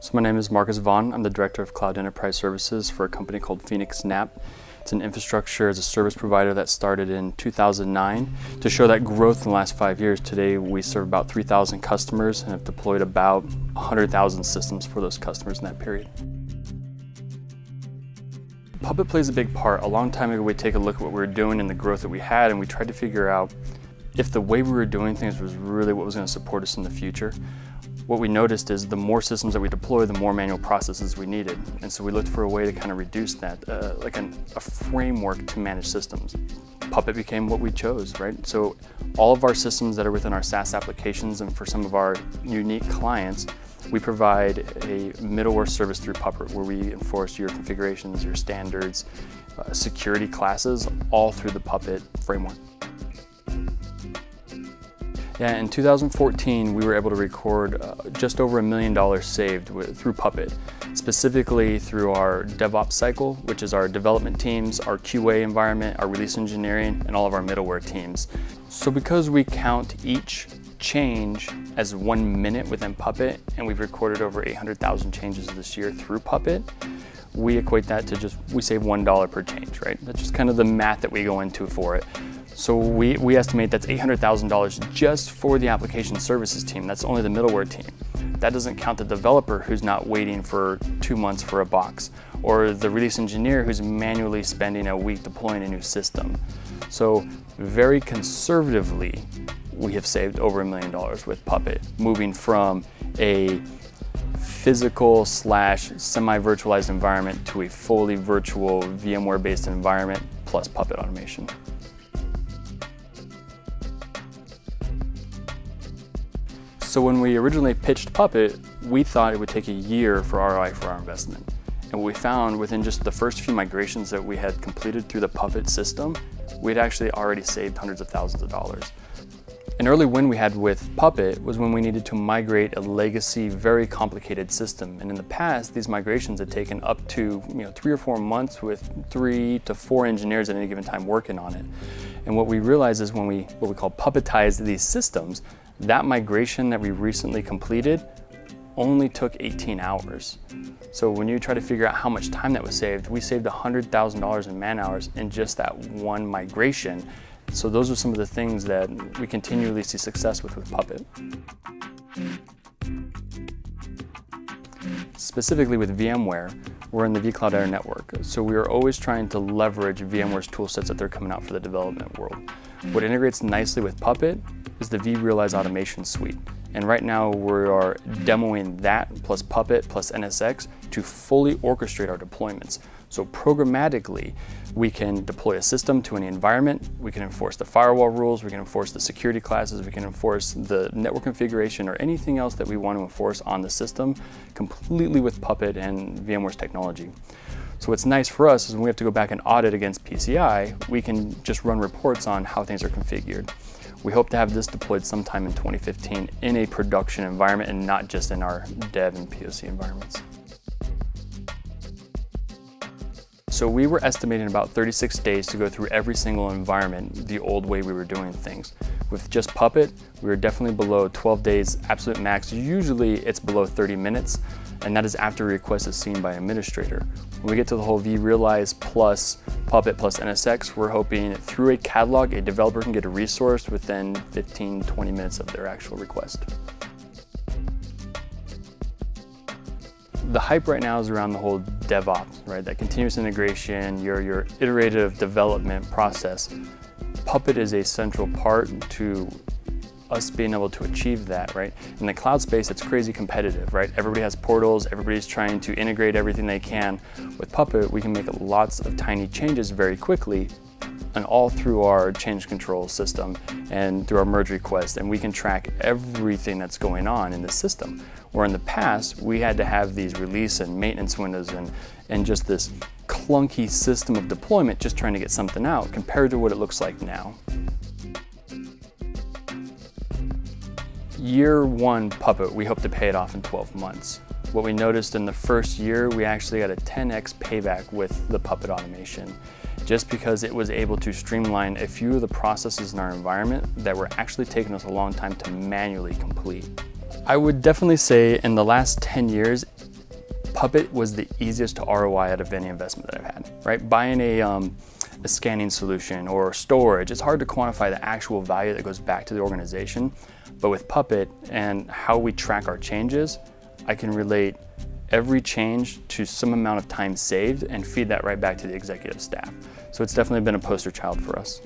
So my name is Marcus Vaughan. I'm the Director of Cloud Enterprise Services for a company called Phoenix NAP. It's an infrastructure as a service provider that started in 2009. To show that growth in the last 5 years, today we serve about 3,000 customers and have deployed about 100,000 systems for those customers in that period. Puppet plays a big part. A long time ago, we take a look at what we were doing and the growth that we had, and we tried to figure out if the way we were doing things was really what was going to support us in the future. What we noticed is the more systems that we deploy, the more manual processes we needed. And so we looked for a way to kind of reduce that, like a framework to manage systems. Puppet became what we chose, right? So all of our systems that are within our SaaS applications and for some of our unique clients, we provide a middleware service through Puppet where we enforce your configurations, your standards, security classes, all through the Puppet framework. Yeah, in 2014, we were able to record just over $1 million saved through Puppet, specifically through our DevOps cycle, which is our development teams, our QA environment, our release engineering, and all of our middleware teams. So because we count each change as 1 minute within Puppet, and we've recorded over 800,000 changes this year through Puppet, we equate that to we save $1 per change, right? That's just kind of the math that we go into for it. So we estimate that's $800,000 just for the application services team. That's only the middleware team. That doesn't count the developer who's not waiting for 2 months for a box, or the release engineer who's manually spending a week deploying a new system. So very conservatively, we have saved over $1 million with Puppet, moving from a physical / semi-virtualized environment to a fully virtual VMware-based environment plus Puppet automation. So when we originally pitched Puppet, we thought it would take a year for ROI for our investment. And what we found within just the first few migrations that we had completed through the Puppet system, we'd actually already saved hundreds of thousands of dollars. An early win we had with Puppet was when we needed to migrate a legacy, very complicated system. And in the past, these migrations had taken up to 3 or 4 months with 3 to 4 engineers at any given time working on it. And what we realized is when what we call Puppetize these systems, that migration that we recently completed only took 18 hours. So when you try to figure out how much time that was saved, we saved $100,000 in man hours in just that one migration. So those are some of the things that we continually see success with Puppet. Specifically with VMware, we're in the vCloud Air network. So we are always trying to leverage VMware's tool sets that they're coming out for the development world. What integrates nicely with Puppet is the vRealize automation suite. And right now we are demoing that plus Puppet plus NSX to fully orchestrate our deployments. So programmatically, we can deploy a system to any environment, we can enforce the firewall rules, we can enforce the security classes, we can enforce the network configuration or anything else that we want to enforce on the system completely with Puppet and VMware's technology. So what's nice for us is when we have to go back and audit against PCI, we can just run reports on how things are configured. We hope to have this deployed sometime in 2015 in a production environment and not just in our dev and POC environments. So we were estimating about 36 days to go through every single environment the old way we were doing things. With just Puppet, we were definitely below 12 days absolute max. Usually it's below 30 minutes, and that is after a request is seen by an administrator. When we get to the whole vRealize plus Puppet plus NSX, we're hoping through a catalog, a developer can get a resource within 15-20 minutes of their actual request. The hype right now is around the whole DevOps, right? That continuous integration, your iterative development process. Puppet is a central part to us being able to achieve that, right? In the cloud space, it's crazy competitive, right? Everybody has portals, everybody's trying to integrate everything they can. With Puppet, we can make lots of tiny changes very quickly, and all through our change control system and through our merge request, and we can track everything that's going on in the system. Where in the past, we had to have these release and maintenance windows and just this clunky system of deployment just trying to get something out compared to what it looks like now. Year 1 Puppet, we hope to pay it off in 12 months. What we noticed in the first year, we actually got a 10x payback with the Puppet automation, just because it was able to streamline a few of the processes in our environment that were actually taking us a long time to manually complete. I would definitely say in the last 10 years, Puppet was the easiest to ROI out of any investment that I've had, right? Buying a scanning solution or storage, it's hard to quantify the actual value that goes back to the organization. But with Puppet and how we track our changes, I can relate every change to some amount of time saved and feed that right back to the executive staff. So it's definitely been a poster child for us.